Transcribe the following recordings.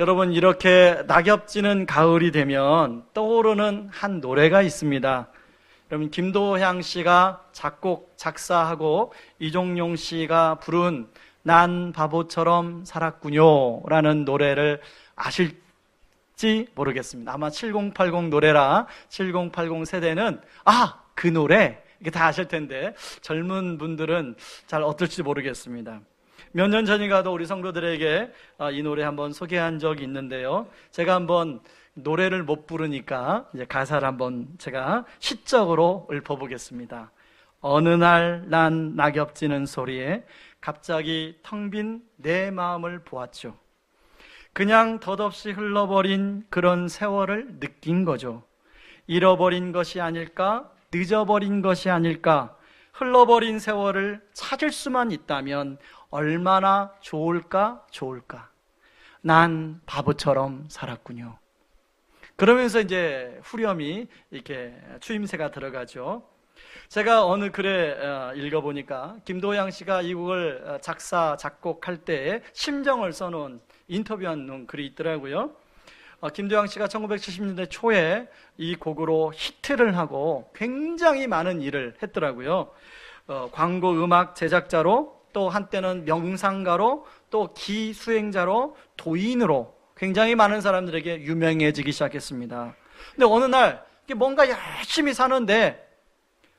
여러분, 이렇게 낙엽지는 가을이 되면 떠오르는 한 노래가 있습니다. 여러분, 김도향 씨가 작곡, 작사하고 이종용 씨가 부른 난 바보처럼 살았군요 라는 노래를 아실지 모르겠습니다. 아마 7080 노래라 7080 세대는 그 노래 이게 다 아실 텐데 젊은 분들은 잘 어떨지 모르겠습니다. 몇 년 전인가도 우리 성도들에게 이 노래 한번 소개한 적이 있는데요. 제가 한번 노래를 못 부르니까 이제 가사를 한번 제가 시적으로 읊어보겠습니다. 어느 날 난 낙엽지는 소리에 갑자기 텅 빈 내 마음을 보았죠. 그냥 덧없이 흘러버린 그런 세월을 느낀 거죠. 잃어버린 것이 아닐까? 늦어버린 것이 아닐까? 흘러버린 세월을 찾을 수만 있다면 얼마나 좋을까? 난 바보처럼 살았군요. 그러면서 이제 후렴이 이렇게 추임새가 들어가죠. 제가 어느 글에 읽어보니까 김도향 씨가 이 곡을 작사, 작곡할 때 심정을 써놓은 인터뷰한 글이 있더라고요. 김도향 씨가 1970년대 초에 이 곡으로 히트를 하고 굉장히 많은 일을 했더라고요. 광고 음악 제작자로, 또 한때는 명상가로, 또 기수행자로, 도인으로 굉장히 많은 사람들에게 유명해지기 시작했습니다. 근데 어느 날 뭔가 열심히 사는데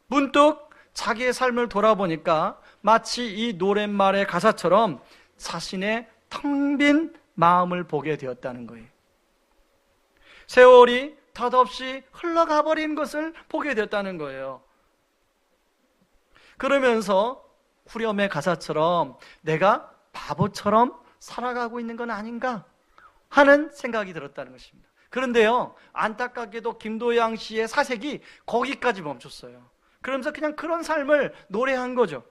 문득 자기의 삶을 돌아보니까 마치 이 노랫말의 가사처럼 자신의 텅 빈 마음을 보게 되었다는 거예요. 세월이 덧없이 흘러가 버린 것을 보게 되었다는 거예요. 그러면서 후렴의 가사처럼 내가 바보처럼 살아가고 있는 건 아닌가 하는 생각이 들었다는 것입니다. 그런데요, 안타깝게도 김도향 씨의 사색이 거기까지 멈췄어요. 그러면서 그냥 그런 삶을 노래한 거죠.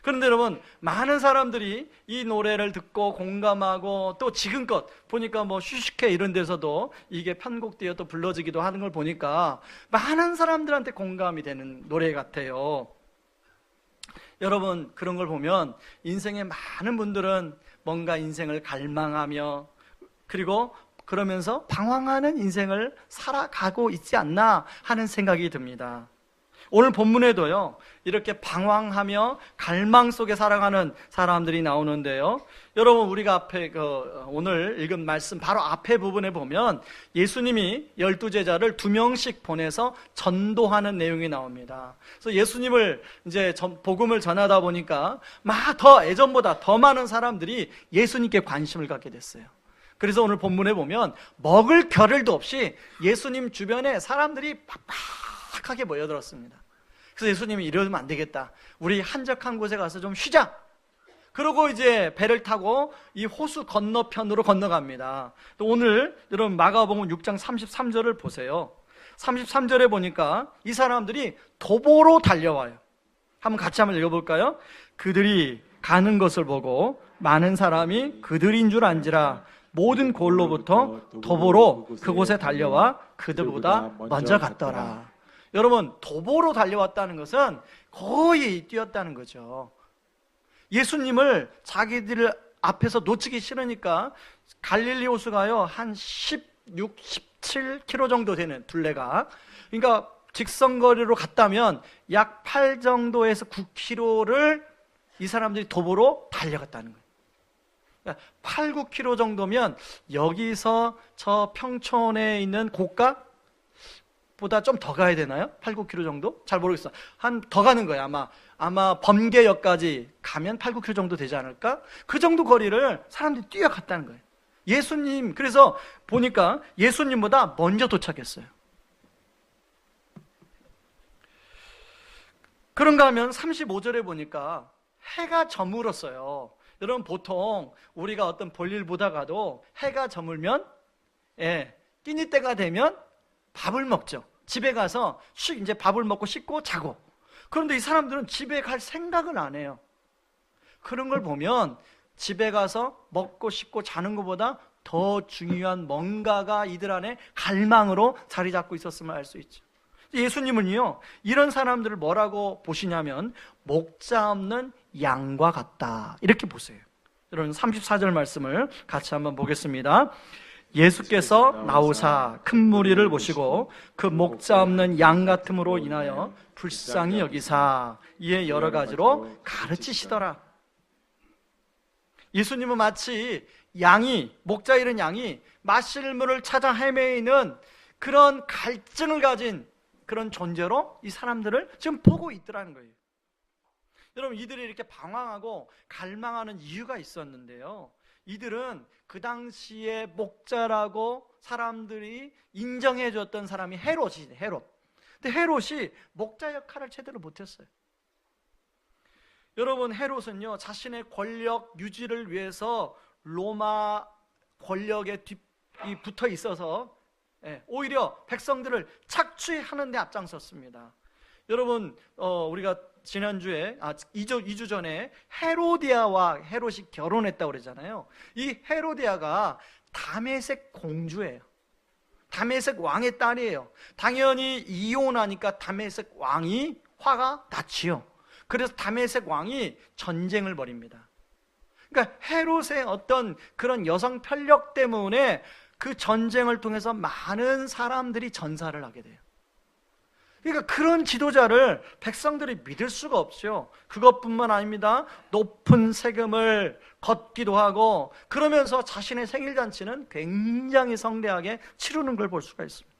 그런데 여러분, 많은 사람들이 이 노래를 듣고 공감하고, 또 지금껏 보니까 슈슈케 이런 데서도 이게 편곡되어 또 불러지기도 하는 걸 보니까 많은 사람들한테 공감이 되는 노래 같아요. 여러분, 그런 걸 보면 인생의 많은 분들은 뭔가 인생을 갈망하며, 그리고 그러면서 방황하는 인생을 살아가고 있지 않나 하는 생각이 듭니다. 오늘 본문에도요, 이렇게 방황하며 갈망 속에 살아가는 사람들이 나오는데요. 여러분, 우리가 앞에 오늘 읽은 말씀 바로 앞에 부분에 보면 예수님이 12제자를 2명씩 보내서 전도하는 내용이 나옵니다. 그래서 예수님을 이제 복음을 전하다 보니까 더 예전보다 더 많은 사람들이 예수님께 관심을 갖게 됐어요. 그래서 오늘 본문에 보면 먹을 겨를도 없이 예수님 주변에 사람들이 팍팍하게 모여들었습니다. 그래서 예수님이 이러면 안 되겠다. 우리 한적한 곳에 가서 좀 쉬자. 그러고 이제 배를 타고 이 호수 건너편으로 건너갑니다. 또 오늘 여러분 마가복음 6장 33절을 보세요. 33절에 보니까 이 사람들이 도보로 달려와요. 한번 같이 한번 읽어볼까요? 그들이 가는 것을 보고 많은 사람이 그들인 줄 안지라 모든 골로부터 도보로 그곳에 달려와 그들보다 먼저 갔더라. 여러분, 도보로 달려왔다는 것은 거의 뛰었다는 거죠. 예수님을 자기들 앞에서 놓치기 싫으니까 갈릴리 호수가요, 한 16, 17km 정도 되는 둘레가, 그러니까 직선거리로 갔다면 약 8 정도에서 9km를 이 사람들이 도보로 달려갔다는 거예요. 8, 9km 정도면 여기서 저 평촌에 있는 고가 보다 좀 더 가야 되나요? 8, 9km 정도? 잘 모르겠어요. 한 더 가는 거예요. 아마 범계역까지 가면 8, 9km 정도 되지 않을까? 그 정도 거리를 사람들이 뛰어갔다는 거예요. 예수님, 그래서 보니까 예수님보다 먼저 도착했어요. 그런가 하면 35절에 보니까 해가 저물었어요. 여러분, 보통 우리가 어떤 볼일 보다가도 해가 저물면, 끼니 때가 되면 밥을 먹죠. 집에 가서 이제 밥을 먹고 씻고 자고. 그런데 이 사람들은 집에 갈 생각을 안 해요. 그런 걸 보면 집에 가서 먹고 씻고 자는 것보다 더 중요한 뭔가가 이들 안에 갈망으로 자리 잡고 있었음을 알 수 있죠. 예수님은요, 이런 사람들을 뭐라고 보시냐면 목자 없는 양과 같다, 이렇게 보세요. 여러분 34절 말씀을 같이 한번 보겠습니다. 예수께서 나오사 큰 무리를 보시고 그 목자 없는 양 같음으로 인하여 불쌍히 여기사 이에 여러 가지로 가르치시더라. 예수님은 마치 양이, 목자 잃은 양이 마실 물을 찾아 헤매이는 그런 갈증을 가진 그런 존재로 이 사람들을 지금 보고 있더라는 거예요. 여러분, 이들이 이렇게 방황하고 갈망하는 이유가 있었는데요, 이들은 그 당시에 목자라고 사람들이 인정해 줬던 사람이 헤롯이지, 헤롯. 근데 헤롯이 목자 역할을 제대로 못했어요. 여러분, 헤롯은요, 자신의 권력 유지를 위해서 로마 권력에 붙어 있어서 오히려 백성들을 착취하는 데 앞장섰습니다. 여러분, 우리가 지난주에 2주 전에 헤로디아와 헤롯이 결혼했다고 그러잖아요. 이 헤로디아가 다메섹 공주예요. 다메섹 왕의 딸이에요. 당연히 이혼하니까 다메섹 왕이 화가 났지요. 그래서 다메섹 왕이 전쟁을 벌입니다. 그러니까 헤롯의 어떤 그런 여성 편력 때문에 그 전쟁을 통해서 많은 사람들이 전사를 하게 돼요. 그러니까 그런 지도자를 백성들이 믿을 수가 없죠. 그것뿐만 아닙니다. 높은 세금을 걷기도 하고, 그러면서 자신의 생일잔치는 굉장히 성대하게 치르는 걸 볼 수가 있습니다.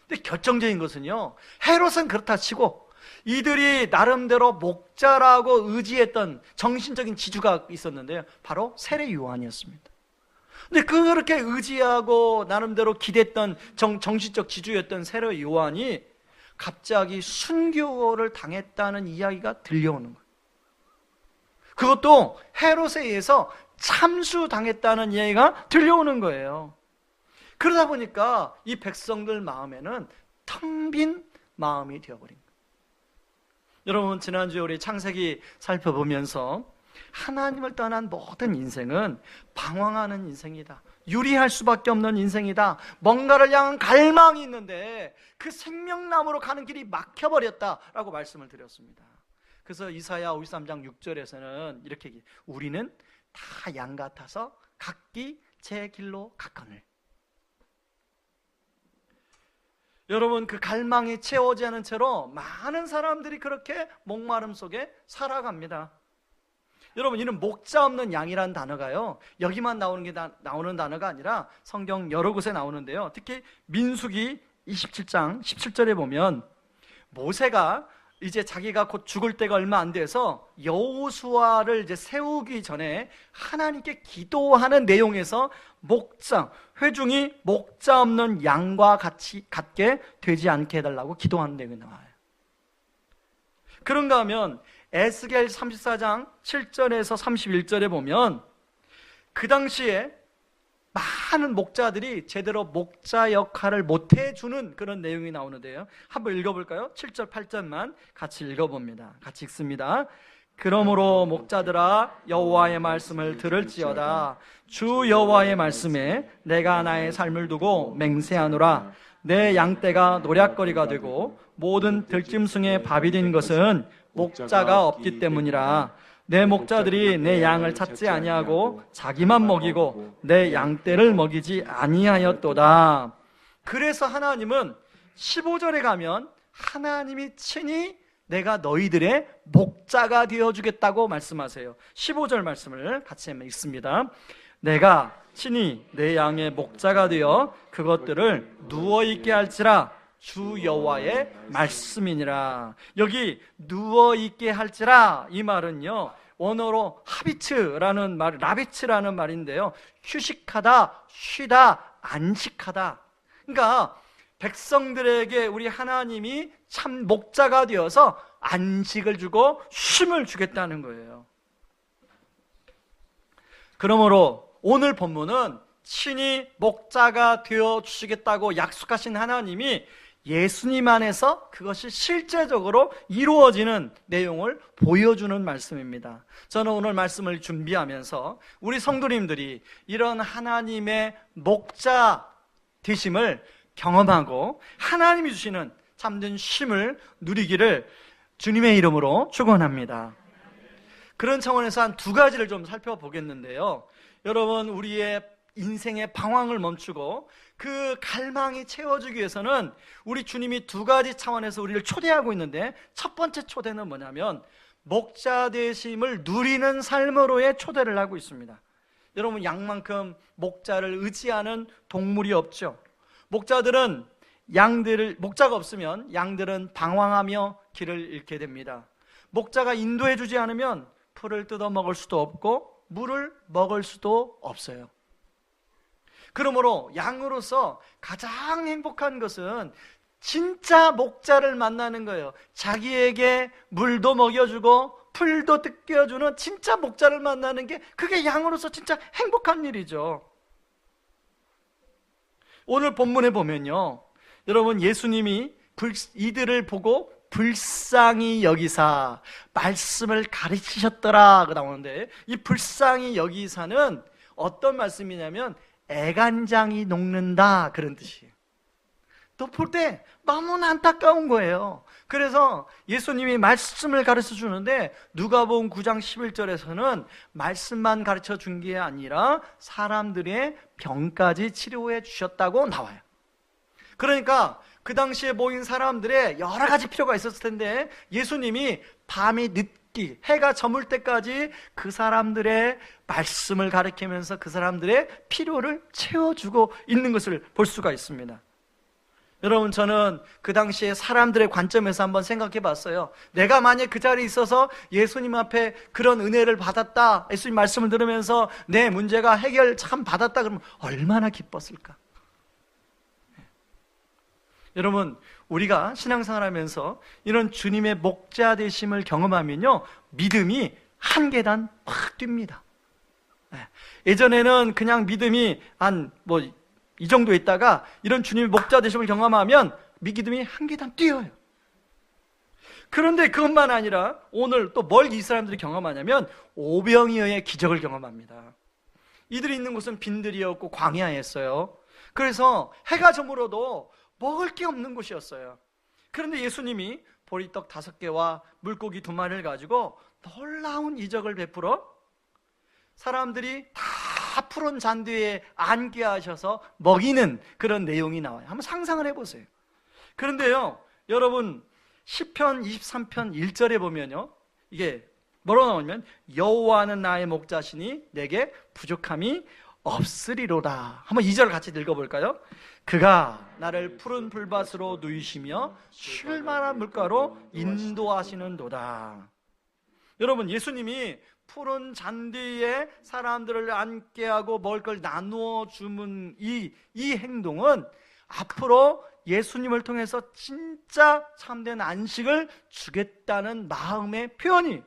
근데 결정적인 것은요, 헤롯은 그렇다 치고 이들이 나름대로 목자라고 의지했던 정신적인 지주가 있었는데요, 바로 세례 요한이었습니다. 근데 그렇게 의지하고 나름대로 기댔던 정신적 지주였던 세례 요한이 갑자기 순교를 당했다는 이야기가 들려오는 거예요. 그것도 헤롯에 의해서 참수당했다는 이야기가 들려오는 거예요. 그러다 보니까 이 백성들 마음에는 텅 빈 마음이 되어버린 거예요. 여러분, 지난주에 우리 창세기 살펴보면서 하나님을 떠난 모든 인생은 방황하는 인생이다, 유리할 수밖에 없는 인생이다, 뭔가를 향한 갈망이 있는데 그 생명나무로 가는 길이 막혀버렸다라고 말씀을 드렸습니다. 그래서 이사야 53장 6절에서는 이렇게 얘기해요. 우리는 다 양 같아서 각기 제 길로 갔거늘. 여러분, 그 갈망이 채워지지 않은 채로 많은 사람들이 그렇게 목마름 속에 살아갑니다. 여러분, 이는 목자 없는 양이라는 단어가요, 여기만 나오는 단어가 아니라 성경 여러 곳에 나오는데요, 특히 민수기 27장 17절에 보면 모세가 이제 자기가 곧 죽을 때가 얼마 안 돼서 여호수아를 이제 세우기 전에 하나님께 기도하는 내용에서 목자, 회중이 목자 없는 양과 같게 되지 않게 해달라고 기도하는 내용이 나와요. 그런가 하면 에스겔 34장 7절에서 31절에 보면 그 당시에 많은 목자들이 제대로 목자 역할을 못 해주는 그런 내용이 나오는데요, 한번 읽어볼까요? 7절 8절만 같이 읽어봅니다. 같이 읽습니다. 그러므로 목자들아, 여호와의 말씀을 들을지어다. 주 여호와의 말씀에 내가 나의 삶을 두고 맹세하노라. 내 양떼가 노략거리가 되고 모든 들짐승의 밥이 된 것은 목자가 없기 때문이라. 내 목자들이 내 양을 찾지 아니하고 자기만 먹이고 내 양떼를 먹이지 아니하였도다. 그래서 하나님은 15절에 가면 하나님이 친히 내가 너희들의 목자가 되어주겠다고 말씀하세요. 15절 말씀을 같이 한번 읽습니다. 내가 친히 내 양의 목자가 되어 그것들을 누워있게 할지라. 주 여호와의 말씀이니라. 여기 누워있게 할지라, 이 말은요, 원어로 하비츠라는 말, 라비츠라는 말인데요, 휴식하다, 쉬다, 안식하다. 그러니까 백성들에게 우리 하나님이 참 목자가 되어서 안식을 주고 쉼을 주겠다는 거예요. 그러므로 오늘 본문은 친히 목자가 되어 주시겠다고 약속하신 하나님이 예수님 안에서 그것이 실제적으로 이루어지는 내용을 보여주는 말씀입니다. 저는 오늘 말씀을 준비하면서 우리 성도님들이 이런 하나님의 목자 되심을 경험하고 하나님이 주시는 참된 쉼을 누리기를 주님의 이름으로 축원합니다. 그런 차원에서 한 두 가지를 좀 살펴보겠는데요. 여러분, 우리의 인생의 방황을 멈추고 그 갈망이 채워주기 위해서는 우리 주님이 두 가지 차원에서 우리를 초대하고 있는데, 첫 번째 초대는 뭐냐면 목자 되심을 누리는 삶으로의 초대를 하고 있습니다. 여러분, 양만큼 목자를 의지하는 동물이 없죠. 목자가 없으면 양들은 방황하며 길을 잃게 됩니다. 목자가 인도해 주지 않으면 풀을 뜯어 먹을 수도 없고 물을 먹을 수도 없어요. 그러므로 양으로서 가장 행복한 것은 진짜 목자를 만나는 거예요. 자기에게 물도 먹여주고 풀도 뜯겨주는 진짜 목자를 만나는 게, 그게 양으로서 진짜 행복한 일이죠. 오늘 본문에 보면요, 여러분, 예수님이 이들을 보고 불쌍히 여기사 말씀을 가르치셨더라 그 나오는데, 이 불쌍히 여기사는 어떤 말씀이냐면 애간장이 녹는다, 그런 뜻이에요. 또 볼 때 너무나 안타까운 거예요. 그래서 예수님이 말씀을 가르쳐 주는데 누가복음 9장 11절에서는 말씀만 가르쳐 준 게 아니라 사람들의 병까지 치료해 주셨다고 나와요. 그러니까 그 당시에 모인 사람들의 여러 가지 필요가 있었을 텐데 예수님이 밤이 늦기, 해가 저물 때까지 그 사람들의 말씀을 가르치면서 그 사람들의 필요를 채워주고 있는 것을 볼 수가 있습니다. 여러분, 저는 그 당시에 사람들의 관점에서 한번 생각해 봤어요. 내가 만약 그 자리에 있어서 예수님 앞에 그런 은혜를 받았다, 예수님 말씀을 들으면서 내 문제가 해결 참 받았다 그러면 얼마나 기뻤을까? 여러분, 우리가 신앙생활 하면서 이런 주님의 목자 되심을 경험하면요, 믿음이 한 계단 팍 뜁니다. 예전에는 그냥 믿음이 이 정도 있다가 이런 주님의 목자 되심을 경험하면 믿음이 한 계단 뛰어요. 그런데 그것만 아니라 오늘 또 뭘 이 사람들이 경험하냐면 오병이어의 기적을 경험합니다. 이들이 있는 곳은 빈들이었고 광야였어요. 그래서 해가 저물어도 먹을 게 없는 곳이었어요. 그런데 예수님이 보리떡 5개와 물고기 2마리를 가지고 놀라운 이적을 베풀어 사람들이 다 푸른 잔디에 앉게 하셔서 먹이는 그런 내용이 나와요. 한번 상상을 해보세요. 그런데요, 여러분, 시편 23편 1절에 보면요, 이게 뭐라고 나오냐면 여호와는 나의 목자시니 내게 부족함이 없으리로다. 한번 2절 같이 읽어볼까요? 그가 나를 푸른 풀밭으로 누이시며 쉴 만한 물가로 인도하시는도다. 여러분, 예수님이 푸른 잔디에 사람들을 앉게 하고 먹을 걸 나누어 주는 이 행동은 앞으로 예수님을 통해서 진짜 참된 안식을 주겠다는 마음의 표현이.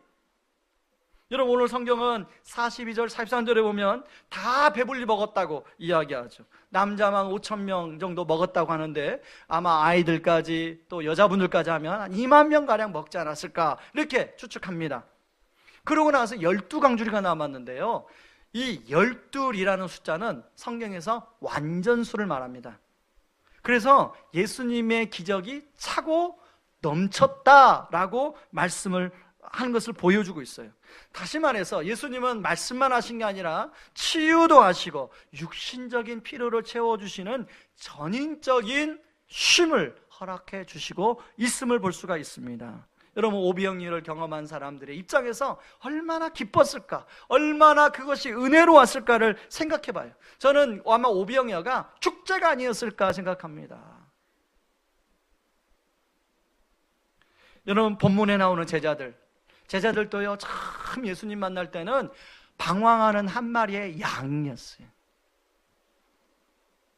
여러분, 오늘 성경은 42절 43절에 보면 다 배불리 먹었다고 이야기하죠. 남자만 5,000명 정도 먹었다고 하는데 아마 아이들까지 또 여자분들까지 하면 한 2만 명가량 먹지 않았을까 이렇게 추측합니다. 그러고 나서 12강줄이가 남았는데요, 이 12이라는 숫자는 성경에서 완전수를 말합니다. 그래서 예수님의 기적이 차고 넘쳤다라고 말씀을 하는 것을 보여주고 있어요. 다시 말해서 예수님은 말씀만 하신 게 아니라 치유도 하시고 육신적인 필요를 채워주시는 전인적인 쉼을 허락해 주시고 있음을 볼 수가 있습니다. 여러분, 오병이어를 경험한 사람들의 입장에서 얼마나 기뻤을까, 얼마나 그것이 은혜로웠을까를 생각해 봐요. 저는 아마 오병이어가 축제가 아니었을까 생각합니다. 여러분, 본문에 나오는 제자들도요, 참 예수님 만날 때는 방황하는 한 마리의 양이었어요.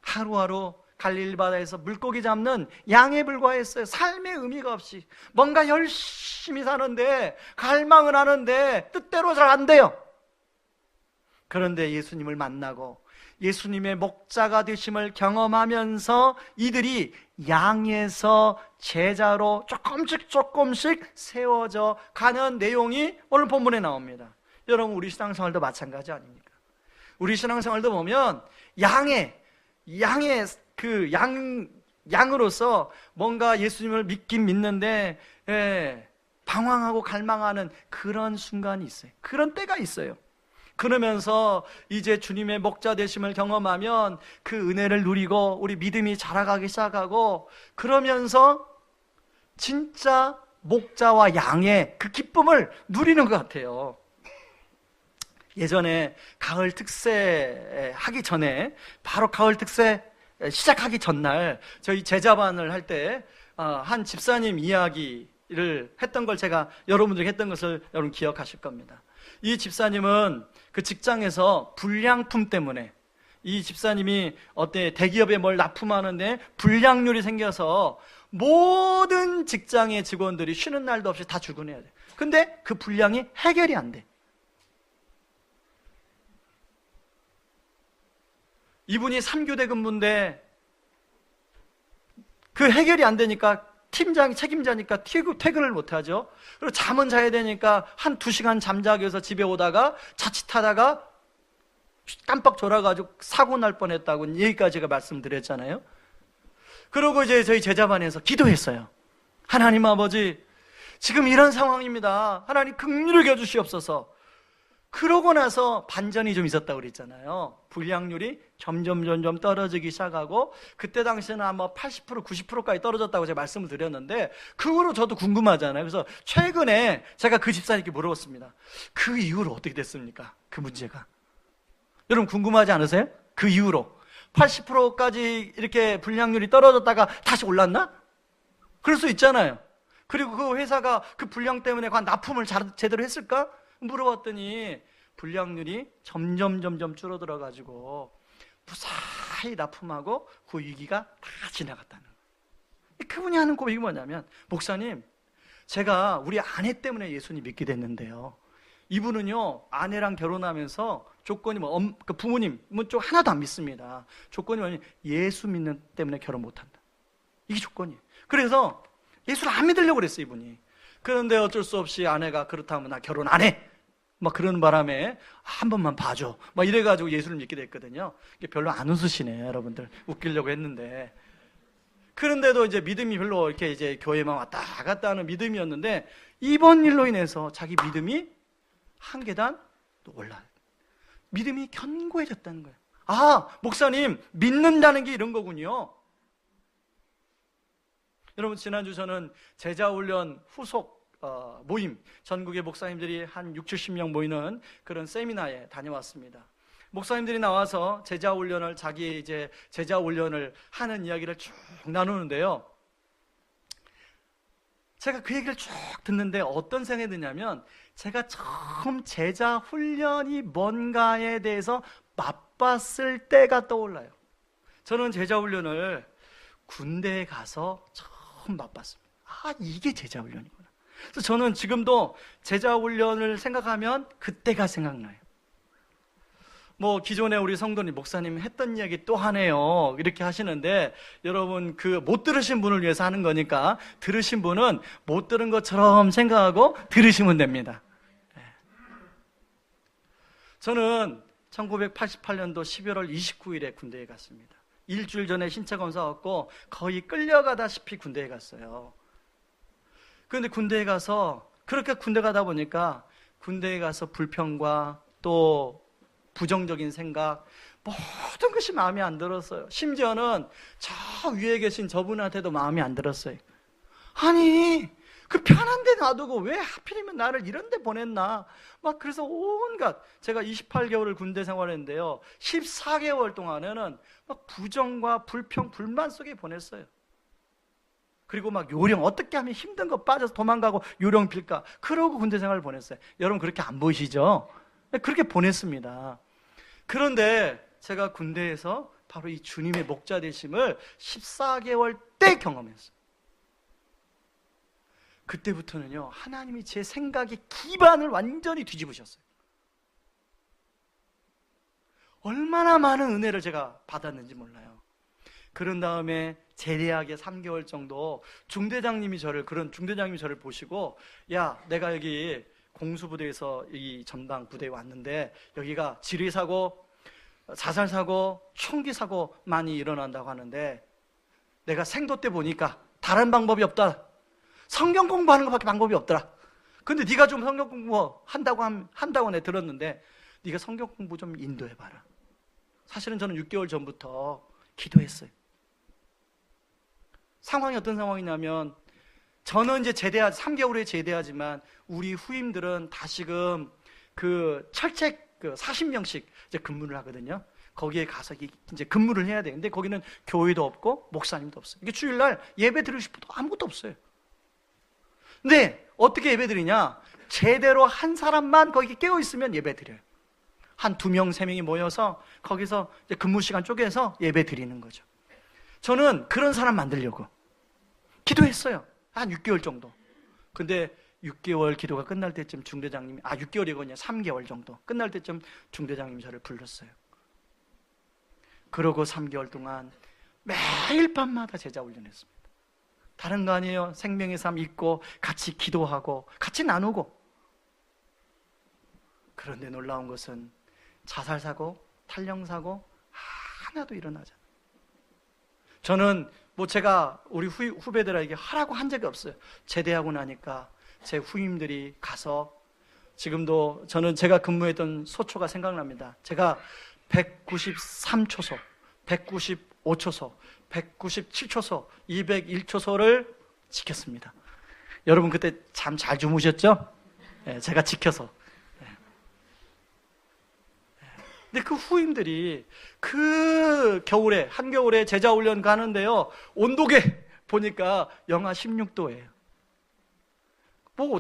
하루하루 갈릴리 바다에서 물고기 잡는 양에 불과했어요. 삶의 의미가 없이 뭔가 열심히 사는데, 갈망을 하는데 뜻대로 잘 안 돼요. 그런데 예수님을 만나고 예수님의 목자가 되심을 경험하면서 이들이 양에서 제자로 조금씩 세워져 가는 내용이 오늘 본문에 나옵니다. 여러분, 우리 신앙생활도 마찬가지 아닙니까? 우리 신앙생활도 보면 양으로서 뭔가 예수님을 믿긴 믿는데, 방황하고 갈망하는 그런 순간이 있어요. 그런 때가 있어요. 그러면서 이제 주님의 목자 되심을 경험하면 그 은혜를 누리고 우리 믿음이 자라가기 시작하고, 그러면서 진짜 목자와 양의 그 기쁨을 누리는 것 같아요. 예전에 가을 특세 하기 전에, 바로 가을 특세 시작하기 전날 저희 제자반을 할 때 한 집사님 이야기를 했던 걸 제가 여러분들에게 했던 것을 여러분 기억하실 겁니다. 이 집사님은 그 직장에서 불량품 때문에, 이 집사님이 대기업에 뭘 납품하는데 불량률이 생겨서 모든 직장의 직원들이 쉬는 날도 없이 다 출근해야 돼. 근데 그 불량이 해결이 안 돼. 이분이 3교대 근무인데 그 해결이 안 되니까 팀장이 책임자니까 퇴근을 못 하죠. 그리고 잠은 자야 되니까 한 2시간 잠자기 위해서 집에 오다가 자칫하다가 깜빡 졸아가지고 사고 날 뻔했다고 여기까지 제가 말씀드렸잖아요. 그러고 이제 저희 제자반에서 기도했어요. 하나님 아버지, 지금 이런 상황입니다. 하나님 긍휼히 여주시옵소서. 그러고 나서 반전이 좀 있었다고 그랬잖아요. 불량률이 점점 떨어지기 시작하고, 그때 당시에는 아마 80%, 90%까지 떨어졌다고 제가 말씀을 드렸는데, 그거로 저도 궁금하잖아요. 그래서 최근에 제가 그 집사님께 물어봤습니다. 그 이후로 어떻게 됐습니까? 그 문제가. 여러분 궁금하지 않으세요? 그 이후로 80%까지 이렇게 불량률이 떨어졌다가 다시 올랐나? 그럴 수 있잖아요. 그리고 그 회사가 그 불량 때문에 과연 납품을 제대로 했을까? 물어봤더니 불량률이 점점 줄어들어가지고 무사히 납품하고 그 위기가 다 지나갔다는 거예요. 그분이 하는 고백이 뭐냐면, 목사님, 제가 우리 아내 때문에 예수님 믿게 됐는데요, 이분은요 아내랑 결혼하면서 조건이 그 부모님은 좀 하나도 안 믿습니다. 조건이 뭐냐면 예수 믿는 때문에 결혼 못한다. 이게 조건이에요. 그래서 예수를 안 믿으려고 그랬어요, 이분이. 그런데 어쩔 수 없이 아내가 그렇다면 나 결혼 안 해, 막 그런 바람에 한 번만 봐줘, 막 이래가지고 예수를 믿게 됐거든요. 별로 안 웃으시네, 여러분들. 웃기려고 했는데. 그런데도 이제 믿음이 별로 이렇게 이제 교회만 왔다 갔다 하는 믿음이었는데, 이번 일로 인해서 자기 믿음이 한 계단 또 올라요. 믿음이 견고해졌다는 거예요. 아, 목사님, 믿는다는 게 이런 거군요. 여러분, 지난주 저는 제자훈련 후속 모임, 전국의 목사님들이 한 60-70명 모이는 그런 세미나에 다녀왔습니다. 목사님들이 나와서 자기 이제 제자훈련을 하는 이야기를 쭉 나누는데요, 제가 그 얘기를 쭉 듣는데 어떤 생각이 드냐면, 제가 처음 제자훈련이 뭔가에 대해서 맛봤을 때가 떠올라요. 저는 제자훈련을 군대에 가서 처음 맛봤습니다. 아, 이게 제자훈련이구나. 그래서 저는 지금도 제자훈련을 생각하면 그때가 생각나요. 기존에 우리 성도님, 목사님 했던 이야기 또 하네요, 이렇게 하시는데, 여러분 그 못 들으신 분을 위해서 하는 거니까 들으신 분은 못 들은 것처럼 생각하고 들으시면 됩니다. 저는 1988년도 11월 29일에 군대에 갔습니다. 일주일 전에 신체 검사 받고 거의 끌려가다시피 군대에 갔어요. 그런데 군대에 가서, 그렇게 군대 가다 보니까 군대에 가서 불평과 또 부정적인 생각, 모든 것이 마음에 안 들었어요. 심지어는 저 위에 계신 저분한테도 마음에 안 들었어요. 아니, 그 편한 데 놔두고 왜 하필이면 나를 이런 데 보냈나, 막 그래서 온갖, 제가 28개월을 군대 생활했는데요, 14개월 동안에는 막 부정과 불평, 불만 속에 보냈어요. 그리고 막 요령, 어떻게 하면 힘든 거 빠져서 도망가고 요령 필까, 그러고 군대 생활을 보냈어요. 여러분 그렇게 안 보이시죠? 그렇게 보냈습니다. 그런데 제가 군대에서 바로 이 주님의 목자 되심을 14개월 때 경험했어요. 그때부터는요, 하나님이 제 생각의 기반을 완전히 뒤집으셨어요. 얼마나 많은 은혜를 제가 받았는지 몰라요. 그런 다음에 제대하게 3개월 정도 중대장님이 저를 보시고, 야, 내가 여기 공수부대에서 이 전방 부대에 왔는데 여기가 지뢰사고, 자살사고, 총기사고 많이 일어난다고 하는데, 내가 생도 때 보니까 다른 방법이 없다. 성경 공부하는 것밖에 방법이 없더라. 근데 네가 좀 성경 공부 한다고 내 들었는데 네가 성경 공부 좀 인도해봐라. 사실은 저는 6개월 전부터 기도했어요. 상황이 어떤 상황이냐면 저는 이제 3개월 후에 제대하지만 우리 후임들은 다시금 그 철책 40명씩 이제 근무를 하거든요. 거기에 가서 이제 근무를 해야 돼. 근데 거기는 교회도 없고 목사님도 없어요. 이게 주일날 예배 드리고 싶어도 아무것도 없어요. 근데 어떻게 예배 드리냐? 제대로 한 사람만 거기 깨어 있으면 예배 드려요. 한 2명, 3명이 모여서 거기서 이제 근무 시간 쪼개서 예배 드리는 거죠. 저는 그런 사람 만들려고 기도했어요. 한 6개월 정도. 근데 6개월 기도가 끝날 때쯤 중대장님이 6개월이거든요. 3개월 정도 끝날 때쯤 중대장님이 저를 불렀어요. 그러고 3개월 동안 매일 밤마다 제자 훈련했습니다. 다른 거 아니에요. 생명의 삶 있고 같이 기도하고 같이 나누고. 그런데 놀라운 것은 자살사고, 탈령사고 하나도 일어나지 않아요. 저는 제가 우리 후배들에게 하라고 한 적이 없어요. 제대하고 나니까 제 후임들이 가서 지금도 저는 제가 근무했던 소초가 생각납니다. 제가 193초소, 195초소, 197초소, 201초소를 지켰습니다. 여러분 그때 잠 잘 주무셨죠? 네, 제가 지켜서. 근데 그 후임들이 그 겨울에, 한겨울에 제자훈련 가는데요, 온도계 보니까 영하 16도예요.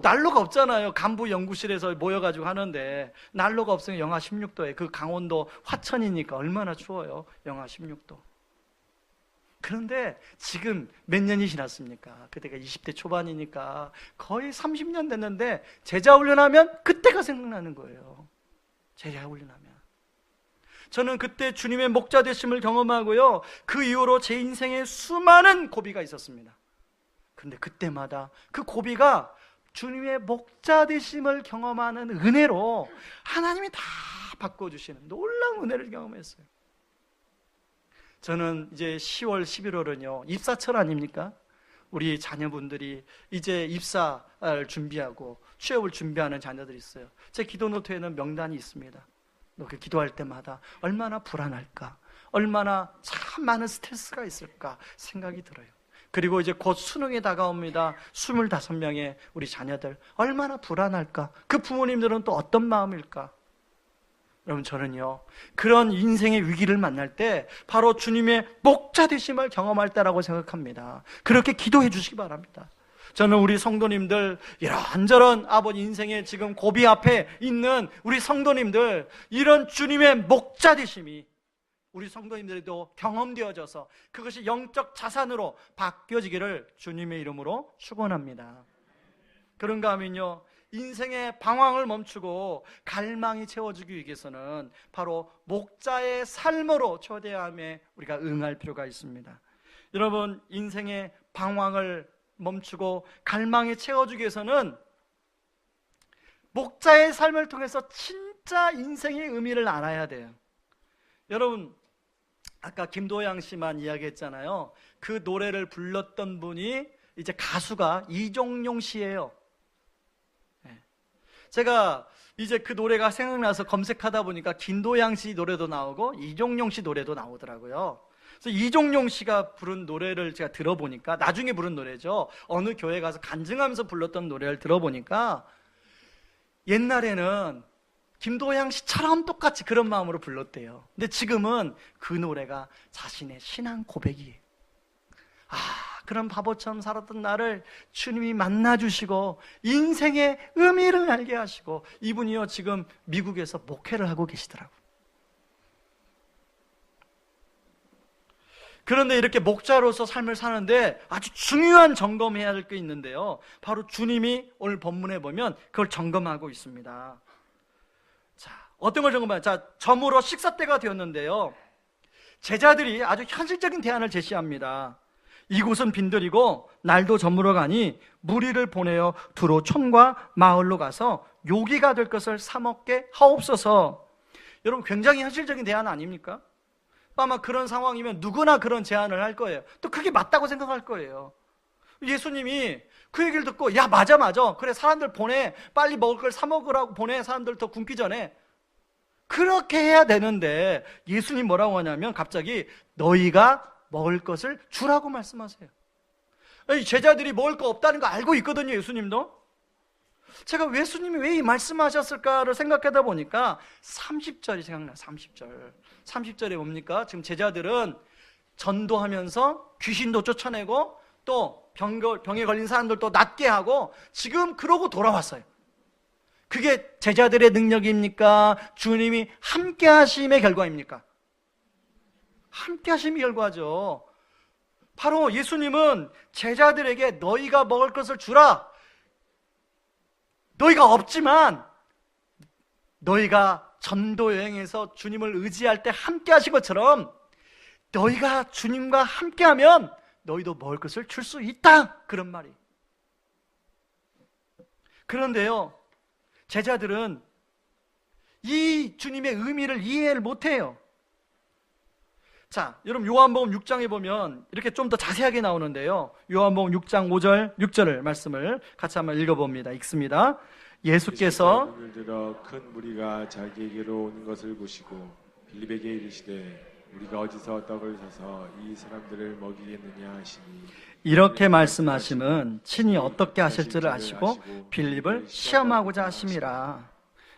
난로가 없잖아요. 간부 연구실에서 모여가지고 하는데 난로가 없으면 영하 16도에 그 강원도 화천이니까 얼마나 추워요. 영하 16도. 그런데 지금 몇 년이 지났습니까? 그때가 20대 초반이니까 거의 30년 됐는데 제자훈련하면 그때가 생각나는 거예요. 제자훈련하면. 저는 그때 주님의 목자 되심을 경험하고요, 그 이후로 제 인생에 수많은 고비가 있었습니다. 근데 그때마다 그 고비가 주님의 목자 되심을 경험하는 은혜로 하나님이 다 바꿔주시는 놀라운 은혜를 경험했어요. 저는 이제 10월, 11월은요 입사철 아닙니까? 우리 자녀분들이 이제 입사를 준비하고 취업을 준비하는 자녀들이 있어요. 제 기도 노트에는 명단이 있습니다. 그 기도할 때마다 얼마나 불안할까, 얼마나 참 많은 스트레스가 있을까 생각이 들어요. 그리고 이제 곧 수능이 다가옵니다. 25명의 우리 자녀들 얼마나 불안할까, 그 부모님들은 또 어떤 마음일까. 여러분 저는요 그런 인생의 위기를 만날 때 바로 주님의 목자 되심을 경험할 때라고 생각합니다. 그렇게 기도해 주시기 바랍니다. 저는 우리 성도님들, 이런저런 아버지 인생의 지금 고비 앞에 있는 우리 성도님들, 이런 주님의 목자 되심이 우리 성도님들에도 경험되어져서 그것이 영적 자산으로 바뀌어지기를 주님의 이름으로 축원합니다. 그런가 하면요, 인생의 방황을 멈추고 갈망이 채워지기 위해서는 바로 목자의 삶으로 초대함에 우리가 응할 필요가 있습니다. 여러분, 인생의 방황을 멈추고 갈망이 채워주기 위해서는 목자의 삶을 통해서 진짜 인생의 의미를 알아야 돼요. 여러분, 아까 김도양 씨만 이야기했잖아요. 그 노래를 불렀던 분이 이제 가수가 이종용 씨예요. 제가 이제 그 노래가 생각나서 검색하다 보니까 김도양 씨 노래도 나오고 이종용 씨 노래도 나오더라고요. 그래서 이종용 씨가 부른 노래를 제가 들어보니까, 나중에 부른 노래죠. 어느 교회 가서 간증하면서 불렀던 노래를 들어보니까 옛날에는 김도양 씨처럼 똑같이 그런 마음으로 불렀대요. 근데 지금은 그 노래가 자신의 신앙 고백이에요. 그런 바보처럼 살았던 나를 주님이 만나주시고 인생의 의미를 알게 하시고, 이분이요 지금 미국에서 목회를 하고 계시더라고요. 그런데 이렇게 목자로서 삶을 사는데 아주 중요한 점검해야 할 게 있는데요, 바로 주님이 오늘 본문에 보면 그걸 점검하고 있습니다. 자, 어떤 걸 점검해요? 자, 저물어 식사 때가 되었는데요, 제자들이 아주 현실적인 대안을 제시합니다. 이곳은 빈들이고 날도 저물어 가니 무리를 보내어 두로 촌과 마을로 가서 요기가 될 것을 사 먹게 하옵소서. 여러분, 굉장히 현실적인 대안 아닙니까? 아마 그런 상황이면 누구나 그런 제안을 할 거예요. 또 그게 맞다고 생각할 거예요. 예수님이 그 얘기를 듣고 야 맞아 그래 사람들 보내, 빨리 먹을 걸 사 먹으라고 보내, 사람들 더 굶기 전에. 그렇게 해야 되는데 예수님 뭐라고 하냐면 갑자기 너희가 먹을 것을 주라고 말씀하세요. 제자들이 먹을 거 없다는 거 알고 있거든요. 예수님도. 제가 예수님이 왜 이 말씀하셨을까를 생각하다 보니까 30절이 생각나요. 30절에 뭡니까? 지금 제자들은 전도하면서 귀신도 쫓아내고 또 병에 걸린 사람들도 낫게 하고 지금 그러고 돌아왔어요. 그게 제자들의 능력입니까? 주님이 함께 하심의 결과입니까? 함께 하심의 결과죠. 바로 예수님은 제자들에게 너희가 먹을 것을 주라. 너희가 없지만 너희가 전도 여행에서 주님을 의지할 때 함께 하신 것처럼 너희가 주님과 함께하면 너희도 먹을 것을 줄 수 있다. 그런 말이. 그런데요, 제자들은 이 주님의 의미를 이해를 못해요. 자, 여러분 요한복음 6장에 보면 이렇게 좀 더 자세하게 나오는데요. 요한복음 6장 5절, 6절을 말씀을 같이 한번 읽어봅니다. 읽습니다. 예수께서 눈을 들어 큰 무리가 자기에게로 오는 것을 보시고 빌립에게 이르시되 우리가 어디서 떡을 사서 이 사람들을 먹이겠느냐 하시니, 이렇게 말씀하심은 친히 어떻게 하실지를 아시고 빌립을 시험하고자 하심이라.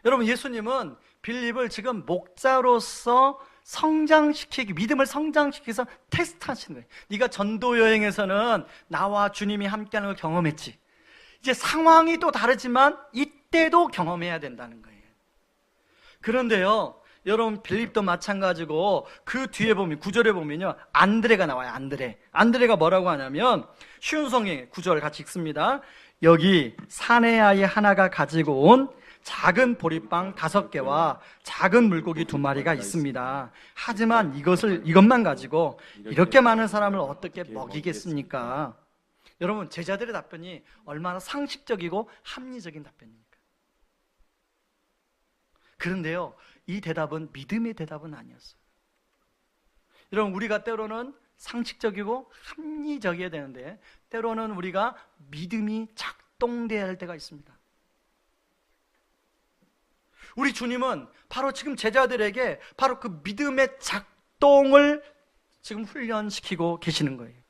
여러분 예수님은 빌립을 지금 목자로서 성장시키기, 믿음을 성장시켜서 테스트하시는 거예요. 네가 전도 여행에서는 나와 주님이 함께하는 걸 경험했지. 이제 상황이 또 다르지만 이때도 경험해야 된다는 거예요. 그런데요, 여러분 빌립도 마찬가지고 그 뒤에 보면 9절에 보면요, 안드레가 나와요. 안드레가 뭐라고 하냐면 쉬운 성경 9절 같이 읽습니다. 여기 사내 아이 하나가 가지고 온 작은 보리빵 5개와 작은 물고기 2마리가 있습니다. 하지만 이것만 가지고 이렇게 많은 사람을 어떻게 먹이겠습니까? 여러분 제자들의 답변이 얼마나 상식적이고 합리적인 답변입니까? 그런데요, 이 대답은 믿음의 대답은 아니었어요. 여러분 우리가 때로는 상식적이고 합리적이어야 되는데 때로는 우리가 믿음이 작동돼야 할 때가 있습니다. 우리 주님은 바로 지금 제자들에게 바로 그 믿음의 작동을 지금 훈련시키고 계시는 거예요.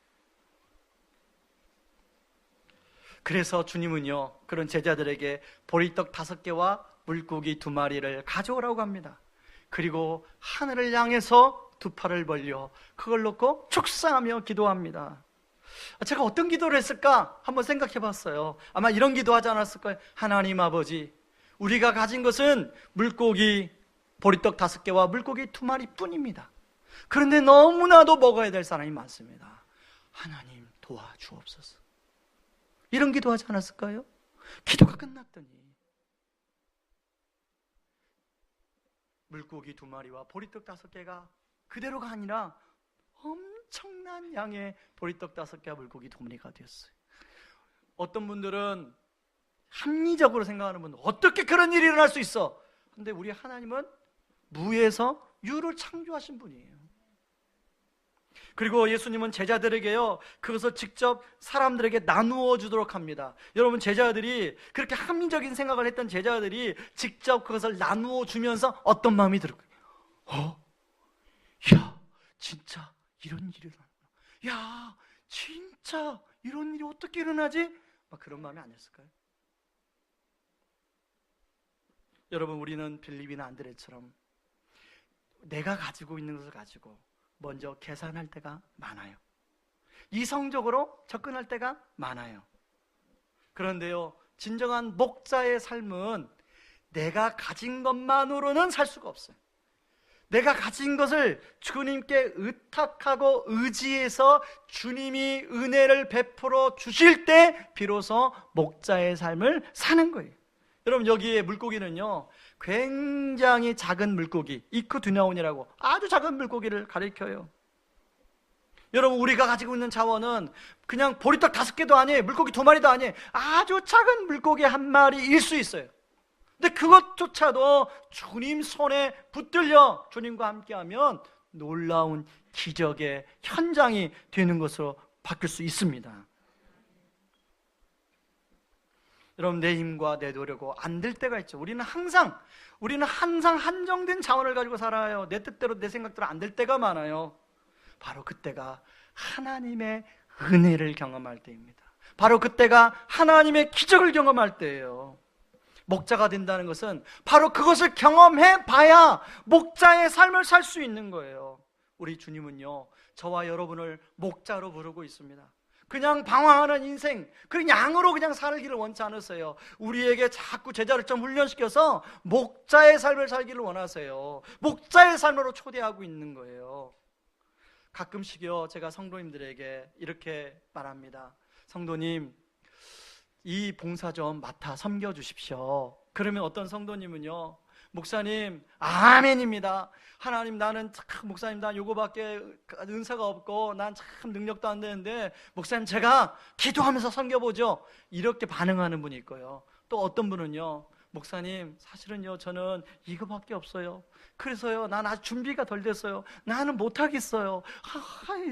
그래서 주님은요, 그런 제자들에게 보리떡 5개와 물고기 2마리를 가져오라고 합니다. 그리고 하늘을 향해서 2팔을 벌려 그걸 놓고 축사하며 기도합니다. 제가 어떤 기도를 했을까 한번 생각해 봤어요. 아마 이런 기도하지 않았을까요? 하나님 아버지, 우리가 가진 것은 물고기 보리떡 5개와 물고기 2마리 뿐입니다. 그런데 너무나도 먹어야 될 사람이 많습니다. 하나님 도와주옵소서. 이런 기도하지 않았을까요? 기도가 끝났더니 물고기 2마리와 보리떡 5개가 그대로가 아니라 엄청난 양의 보리떡 5개와 물고기 2마리가 되었어요. 어떤 분들은 합리적으로 생각하는 분들, 어떻게 그런 일이 일어날 수 있어? 근데 우리 하나님은 무에서 유를 창조하신 분이에요. 그리고 예수님은 제자들에게요, 그것을 직접 사람들에게 나누어 주도록 합니다. 여러분 제자들이 그렇게 합리적인 생각을 했던 제자들이 직접 그것을 나누어 주면서 어떤 마음이 들을까요? 야, 진짜 이런 일이 일어나구나. 야, 진짜 이런 일이 어떻게 일어나지? 막 그런 마음이 아니었을까요? 여러분 우리는 빌립이나 안드레처럼 내가 가지고 있는 것을 가지고 먼저 계산할 때가 많아요. 이성적으로 접근할 때가 많아요. 그런데요, 진정한 목자의 삶은 내가 가진 것만으로는 살 수가 없어요. 내가 가진 것을 주님께 의탁하고 의지해서 주님이 은혜를 베풀어 주실 때 비로소 목자의 삶을 사는 거예요. 여러분 여기에 물고기는요, 굉장히 작은 물고기, 이크두냐온이라고 아주 작은 물고기를 가리켜요. 여러분 우리가 가지고 있는 자원은 그냥 보리떡 5개도 아니에요. 물고기 2마리도 아니에요. 아주 작은 물고기 1마리일 수 있어요. 근데 그것조차도 주님 손에 붙들려 주님과 함께하면 놀라운 기적의 현장이 되는 것으로 바뀔 수 있습니다. 여러분, 내 힘과 내 노력으로 안 될 때가 있죠. 우리는 항상 한정된 자원을 가지고 살아요. 내 뜻대로 내 생각대로 안 될 때가 많아요. 바로 그때가 하나님의 은혜를 경험할 때입니다. 바로 그때가 하나님의 기적을 경험할 때예요. 목자가 된다는 것은 바로 그것을 경험해 봐야 목자의 삶을 살 수 있는 거예요. 우리 주님은요, 저와 여러분을 목자로 부르고 있습니다. 그냥 방황하는 인생, 그 양으로 그냥 살기를 원치 않으세요. 우리에게 자꾸 제자를 좀 훈련시켜서 목자의 삶을 살기를 원하세요. 목자의 삶으로 초대하고 있는 거예요. 가끔씩요, 제가 성도님들에게 이렇게 말합니다. 성도님, 이 봉사 좀 맡아 섬겨주십시오. 그러면 어떤 성도님은요, 목사님, 아멘입니다. 하나님, 나는 참 목사님, 나 요거밖에 은사가 없고 난 참 능력도 안 되는데 목사님, 제가 기도하면서 섬겨보죠. 이렇게 반응하는 분이 있고요. 또 어떤 분은요, 목사님, 사실은요, 저는 이거밖에 없어요. 그래서요, 난 아직 준비가 덜 됐어요. 나는 못하겠어요.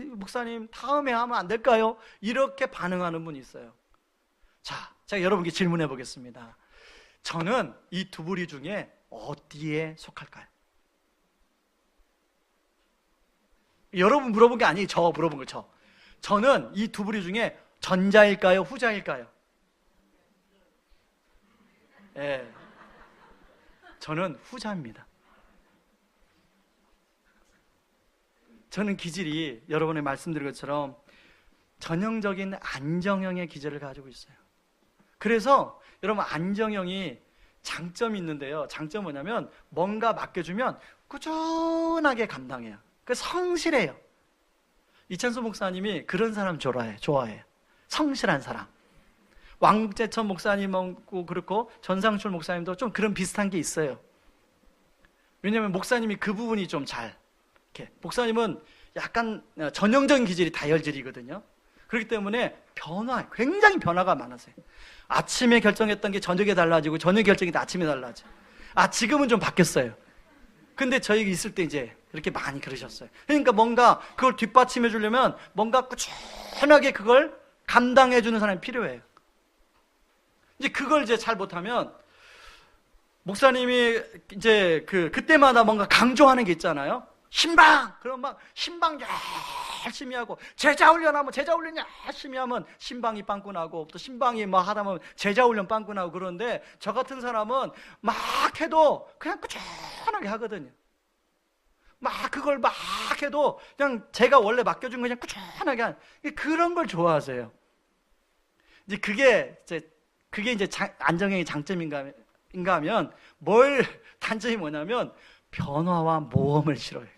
목사님, 다음에 하면 안 될까요? 이렇게 반응하는 분이 있어요. 자, 제가 여러분께 질문해 보겠습니다. 저는 이 두 부류 중에 어디에 속할까요? 여러분 물어본 게 아니에요. 저 물어본 거죠. 저는 이 두 부류 중에 전자일까요? 후자일까요? 예, 저는 후자입니다. 저는 기질이 여러분의 말씀드린 것처럼 전형적인 안정형의 기질을 가지고 있어요. 그래서 여러분, 안정형이 장점이 있는데요, 장점은 뭐냐면 뭔가 맡겨주면 꾸준하게 감당해요. 그 성실해요. 이찬수 목사님이 그런 사람 좋아해요. 성실한 사람. 왕재천 목사님하고 그렇고 전상출 목사님도 좀 그런 비슷한 게 있어요. 왜냐하면 목사님이 그 부분이 좀 잘 이렇게, 목사님은 약간 전형적인 기질이 다혈질이거든요. 그렇기 때문에 굉장히 변화가 많으세요. 아침에 결정했던 게 저녁에 달라지고 저녁에 결정이 아침에 달라져. 지금은 좀 바뀌었어요. 근데 저희 있을 때 이제 그렇게 많이 그러셨어요. 그러니까 뭔가 그걸 뒷받침해 주려면 뭔가 꾸준하게 그걸 감당해 주는 사람이 필요해요. 이제 그걸 이제 잘 못하면 목사님이 이제 그때마다 뭔가 강조하는 게 있잖아요. 신방! 그럼 막 신방 열심히 하고, 제자 훈련하면 제자 훈련 열심히 하면 신방이 빵꾸 나고, 또 신방이 막 하다 보면 제자 훈련 빵꾸 나고. 그런데 저 같은 사람은 막 해도 그냥 꾸준하게 하거든요. 그걸 막 해도 그냥 제가 원래 맡겨준 거 그냥 꾸준하게 하는, 그런 걸 좋아하세요. 이제 그게 이제 안정형의 장점인가 하면, 단점이 뭐냐면 변화와 모험을 싫어해요.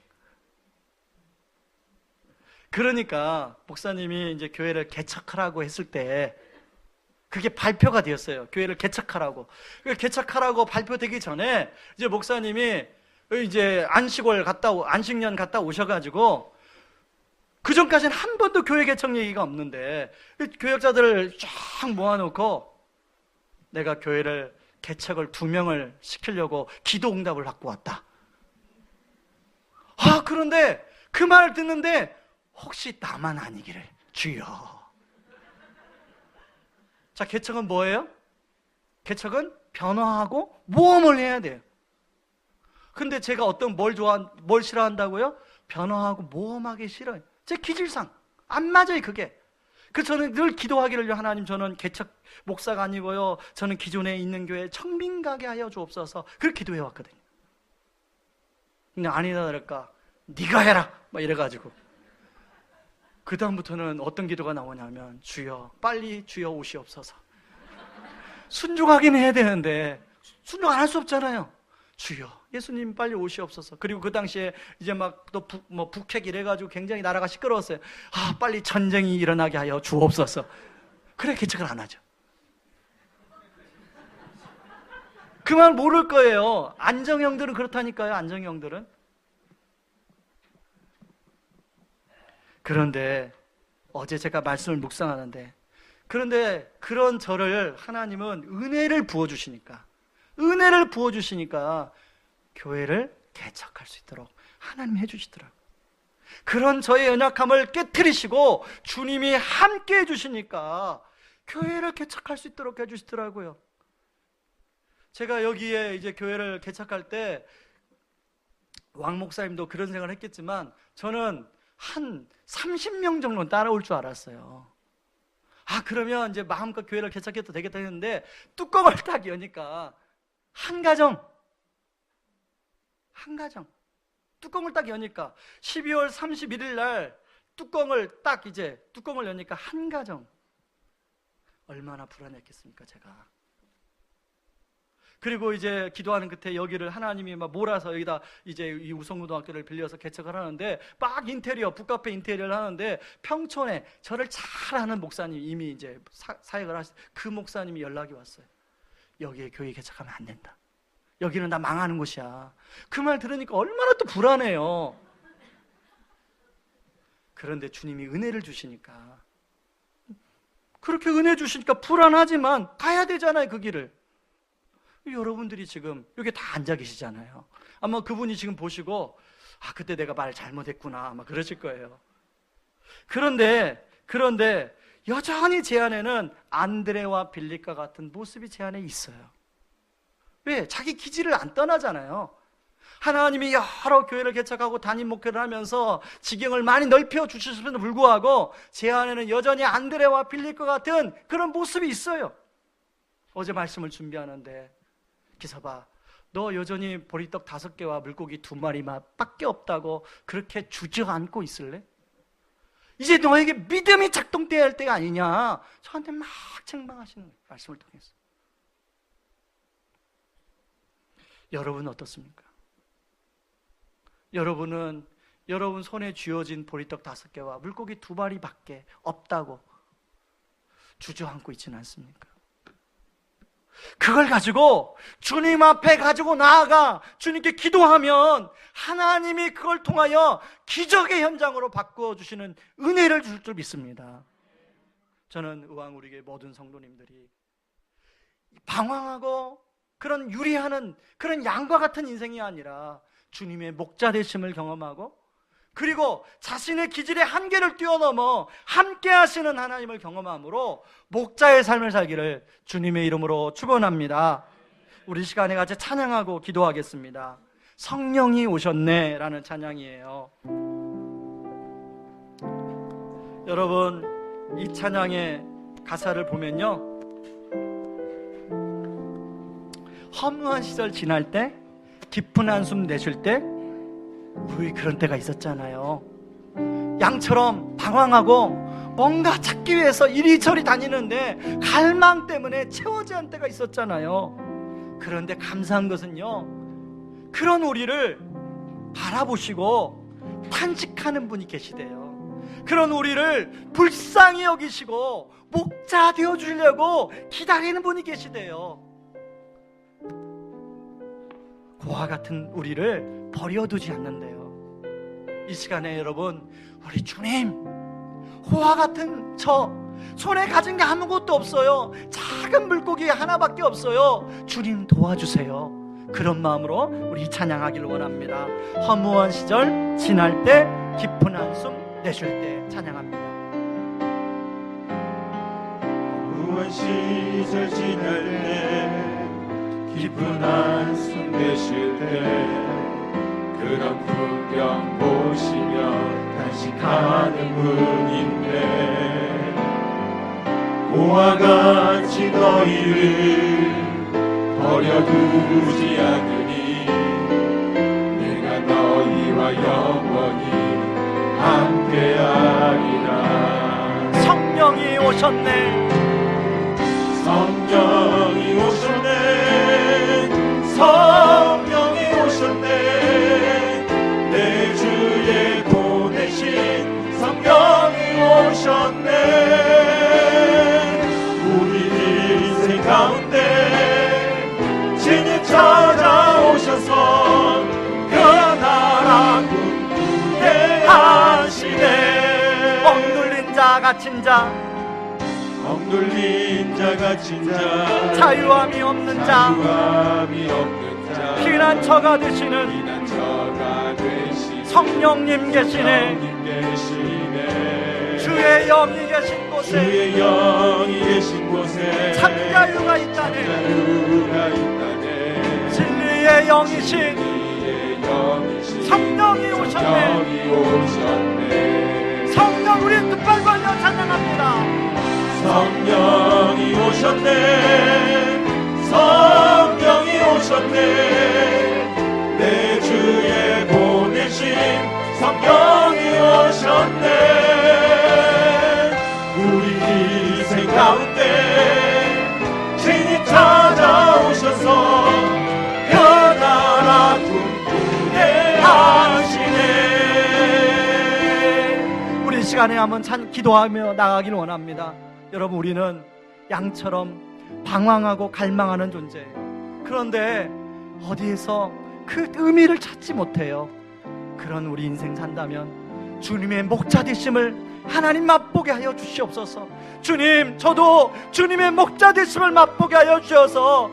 그러니까 목사님이 이제 교회를 개척하라고 했을 때 그게 발표가 되었어요. 교회를 개척하라고. 개척하라고 발표되기 전에 이제 목사님이 이제 안식년 갔다 오셔가지고, 그 전까지는 한 번도 교회 개척 얘기가 없는데 교역자들을 쫙 모아놓고 내가 교회를 개척을 2명을 시키려고 기도 응답을 받고 왔다. 그런데 그 말을 듣는데 혹시 나만 아니기를 주여. 자, 개척은 뭐예요? 개척은 변화하고 모험을 해야 돼요. 근데 제가 뭘 싫어한다고요? 변화하고 모험하기 싫어요. 제 기질상 안 맞아요, 그게. 그래서 저는 늘 기도하기를, 하나님, 저는 개척 목사가 아니고요, 저는 기존에 있는 교회에 청빙가게 하여 주옵소서, 그렇게 기도해 왔거든요. 근데 아니다 다를까, 네가 해라 막 이래가지고, 그 다음부터는 어떤 기도가 나오냐면, 주여 빨리 주여 오시옵소서. 순종하긴 해야 되는데 순종 안 할 수 없잖아요. 주여 예수님 빨리 오시옵소서. 그리고 그 당시에 이제 막 또 북핵 이래가지고 굉장히 나라가 시끄러웠어요. 빨리 전쟁이 일어나게 하여 주옵소서. 그래 개척을 안 하죠. 그 말 모를 거예요. 안정형들은 그렇다니까요. 안정형들은. 그런데 어제 제가 말씀을 묵상하는데, 그런데 그런 저를 하나님은 은혜를 부어주시니까 교회를 개척할 수 있도록 하나님이 해주시더라고요. 그런 저의 연약함을 깨트리시고 주님이 함께 해주시니까 교회를 개척할 수 있도록 해주시더라고요. 제가 여기에 이제 교회를 개척할 때 왕 목사님도 그런 생각을 했겠지만 저는 한 30명 정도는 따라올 줄 알았어요. 그러면 이제 마음껏 교회를 개척해도 되겠다 했는데 뚜껑을 딱 여니까 한 가정 뚜껑을 딱 여니까 12월 31일 날 뚜껑을 여니까 한 가정. 얼마나 불안했겠습니까, 제가. 그리고 이제 기도하는 끝에 여기를 하나님이 막 몰아서 여기다 이제 이 우성고등학교를 빌려서 개척을 하는데 막 인테리어, 북카페 인테리어를 하는데 평촌에 저를 잘 아는 목사님, 이미 이제 사역을 하신 그 목사님이 연락이 왔어요. 여기에 교회 개척하면 안 된다. 여기는 나 망하는 곳이야. 그 말 들으니까 얼마나 또 불안해요. 그런데 주님이 은혜를 주시니까, 그렇게 은혜 주시니까 불안하지만 가야 되잖아요, 그 길을. 여러분들이 지금 여기 다 앉아 계시잖아요. 아마 그분이 지금 보시고 그때 내가 말 잘못했구나 아마 그러실 거예요. 그런데 여전히 제 안에는 안드레와 빌립과 같은 모습이 제 안에 있어요. 왜? 자기 기질을 안 떠나잖아요. 하나님이 여러 교회를 개척하고 담임 목회를 하면서 지경을 많이 넓혀 주셨음에도 불구하고 제 안에는 여전히 안드레와 빌립과 같은 그런 모습이 있어요. 어제 말씀을 준비하는데 기사봐, 너 여전히 보리떡 5개와 물고기 2마리만 밖에 없다고 그렇게 주저앉고 있을래? 이제 너에게 믿음이 작동돼야 할 때가 아니냐. 저한테 막 책망하시는 말씀을 통해서. 여러분은 어떻습니까? 여러분은 여러분 손에 쥐어진 보리떡 5개와 물고기 2마리밖에 없다고 주저앉고 있지는 않습니까? 그걸 가지고 주님 앞에 가지고 나아가 주님께 기도하면 하나님이 그걸 통하여 기적의 현장으로 바꾸어 주시는 은혜를 줄 줄 믿습니다. 저는 의왕 우리 교회 모든 성도님들이 방황하고 그런 유리하는 그런 양과 같은 인생이 아니라 주님의 목자 되심을 경험하고, 그리고 자신의 기질의 한계를 뛰어넘어 함께 하시는 하나님을 경험함으로 목자의 삶을 살기를 주님의 이름으로 축원합니다. 우리 시간에 같이 찬양하고 기도하겠습니다. 성령이 오셨네 라는 찬양이에요. 여러분, 이 찬양의 가사를 보면요, 허무한 시절 지날 때, 깊은 한숨 내쉴 때, 우리 그런 때가 있었잖아요. 양처럼 방황하고 뭔가 찾기 위해서 이리저리 다니는데 갈망 때문에 채워지지 않은 때가 있었잖아요. 그런데 감사한 것은요, 그런 우리를 바라보시고 탄식하는 분이 계시대요. 그런 우리를 불쌍히 여기시고 목자 되어주려고 기다리는 분이 계시대요. 고와 같은 우리를 버려두지 않는데요. 이 시간에 여러분, 우리 주님, 호와 같은 저 손에 가진 게 아무것도 없어요. 작은 물고기 하나밖에 없어요. 주님 도와주세요. 그런 마음으로 우리 찬양하기를 원합니다. 허무한 시절 지날 때, 깊은 한숨 내쉴 때 찬양합니다. 허무한 시절 지날 때, 깊은 한숨 내쉴 때, 그런 풍경 보시며 탄식하는 분인데, 고와 같이 너희를 버려두지 않으니 내가 너희와 영원히 함께하리라. 성령이 오셨네. 성령이 오셨네. 성령이 오셨네. 내 주에 보내신 성령이 오셨네. 우리 인생 가운데 진히 찾아오셔서 그 나라 꿈꾸게 하시네. 억눌린 자 갇힌 자, 억눌린 자 갇힌 자, 자유함이 없는 자, 자유함이 없는 자, 피난처가 되시는 피난처가 되시는 성령님 계시네. 성령님 계시네. 주의 주의 영이 계신 곳에 주의 영이 계신 곳에 참자유가 있다네. 자유가 있다네. 진리의 영이신 진리의 영이신 성령이 오셨네. 성령이 오셨네. 성령 우리 뜻발 걸려 찬양합니다. 성령이 오셨네. 성령이 오셨네. 내 주에 보내신 성령이 오셨네. 우리 인생 가운데 친히 찾아오셔서 변화라 꿈꾸게 하시네. 우리 시간에 한번 기도하며 나가길 원합니다. 여러분, 우리는 양처럼 방황하고 갈망하는 존재예요. 그런데 어디에서 그 의미를 찾지 못해요. 그런 우리 인생 산다면 주님의 목자 되심을 하나님 맛보게 하여 주시옵소서. 주님, 저도 주님의 목자 되심을 맛보게 하여 주셔서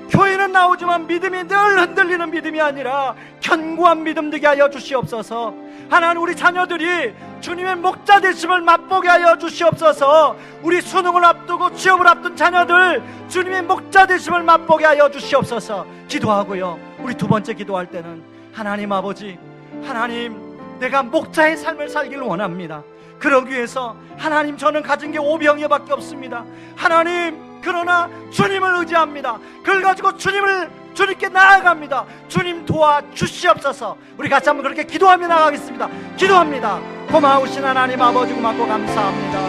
교회는 나오지만 믿음이 늘 흔들리는 믿음이 아니라 견고한 믿음 되게 하여 주시옵소서. 하나님, 우리 자녀들이 주님의 목자 되심을 맛보게 하여 주시옵소서. 우리 수능을 앞두고 취업을 앞둔 자녀들 주님의 목자 되심을 맛보게 하여 주시옵소서. 기도하고요, 우리 두 번째 기도할 때는 하나님 아버지, 하나님, 내가 목자의 삶을 살기를 원합니다. 그러기 위해서 하나님, 저는 가진 게 오병이어밖에 없습니다. 하나님, 그러나 주님을 의지합니다. 그걸 가지고 주님께 나아갑니다. 주님 도와주시옵소서. 우리 같이 한번 그렇게 기도하며 나가겠습니다. 기도합니다. 고마우신 하나님 아버지, 고맙고 감사합니다.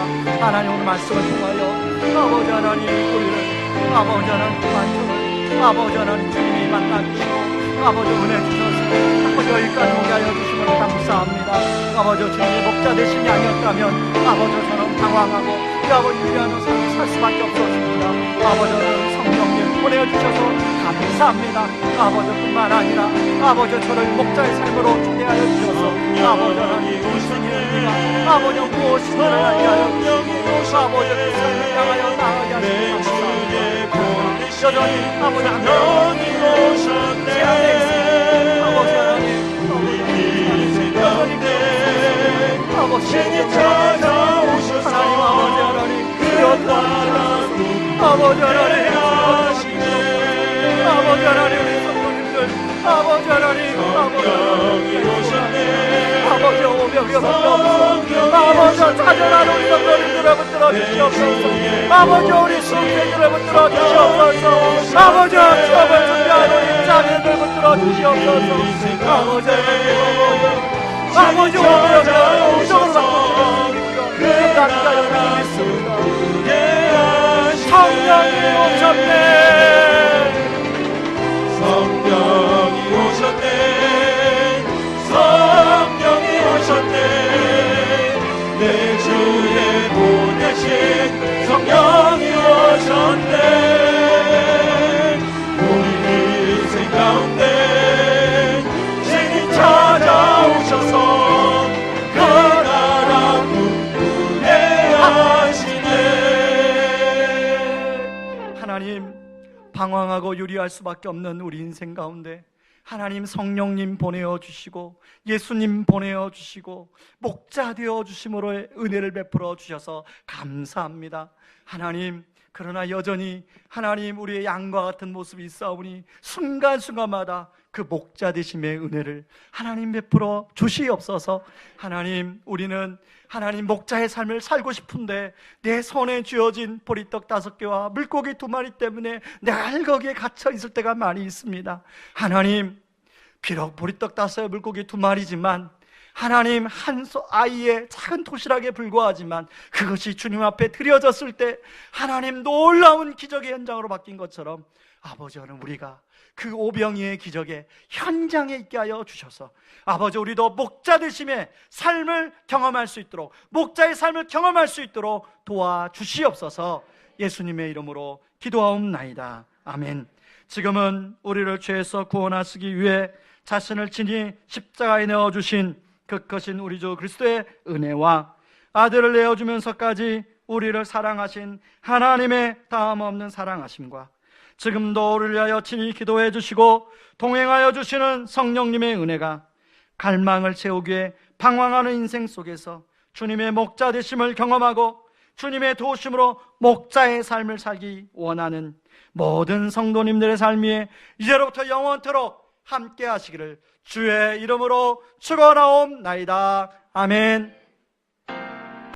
하나님, 오늘 말씀을 통하여 아버지 하나님, 우리를 아버지 하나님 만족을 아버지 하나님 주님이 만나주시고 아버지 은혜 주셔서 아버지 여기까지 오게 하여 주심을 감사합니다. 아버지, 주님의 목자 되심이 아니었다면 아버지 저는 방황하고 아버지 유리하는 삶을 살 수밖에 없었습니다. 아버지, 성령님 보내주셔서 감사합니다. 아버지 뿐만 아니라 아버지 저를 목자의 삶으로 주게 하여 주셔서 아버지 하나님 인생의 의미가 아버지 무엇인지를 알게 하여 주시고 아버지 그 삶을 향하여 나아가게 하시고 감사합니다. 여전히 아버지 하나님 오셨네. 아버지 하나님 아버지 찾아오셔서 하나님 아버지 하나님 기억하라 아버지 하나님 아버지 하나님 우리 성도님들 아버지 하나님 아버지 오병이 없어 아버지 찾아라 우리 성도님들 여러분 들어주시옵소서. 아버지 우리 성도님들 여러분 들어주시옵소서. 아버지 취업을 준비하는 우리 자녀들 여러분 들어주시옵소서. 아버지 아버지 오병이 이쪽으로 바꾸시옵소서. 감사합니다. 여러분 있습니다. 성령이 오셨네. 성령이 오셨네. 성령이 오셨네. 내 주에 보내신 성령이 오셨네. 우리 인생 가운데 신이 찾아오셔서 변화라 꿈꾸게 하시네. 하나님, 방황하고 유리할 수밖에 없는 우리 인생 가운데 하나님 성령님 보내어 주시고 예수님 보내어 주시고 목자 되어 주심으로 은혜를 베풀어 주셔서 감사합니다. 하나님, 그러나 여전히 하나님 우리의 양과 같은 모습이 있사오니 순간순간마다 그 목자 되심의 은혜를 하나님 베풀어 주시옵소서. 하나님, 우리는 하나님 목자의 삶을 살고 싶은데 내 손에 쥐어진 보리떡 5개와 물고기 2마리 때문에 늘 거기에 갇혀 있을 때가 많이 있습니다. 하나님, 비록 보리떡 5개 물고기 2마리지만 하나님 한 아이의 작은 도시락에 불과하지만 그것이 주님 앞에 드려졌을 때 하나님 놀라운 기적의 현장으로 바뀐 것처럼 아버지, 오늘 우리가 그 오병이의 기적의 현장에 있게 하여 주셔서 아버지, 우리도 목자 되심의 삶을 경험할 수 있도록 목자의 삶을 경험할 수 있도록 도와주시옵소서. 예수님의 이름으로 기도하옵나이다. 아멘. 지금은 우리를 죄에서 구원하시기 위해 자신을 친히 십자가에 내어주신 그 크신 우리 주 그리스도의 은혜와 아들을 내어주면서까지 우리를 사랑하신 하나님의 다함없는 사랑하심과 지금도 우리를 위하여 친히 기도해 주시고 동행하여 주시는 성령님의 은혜가 갈망을 채우기에 방황하는 인생 속에서 주님의 목자 되심을 경험하고 주님의 도우심으로 목자의 삶을 살기 원하는 모든 성도님들의 삶 위에 이제로부터 영원토록 함께 하시기를 주의 이름으로 축원하옵나이다. 아멘.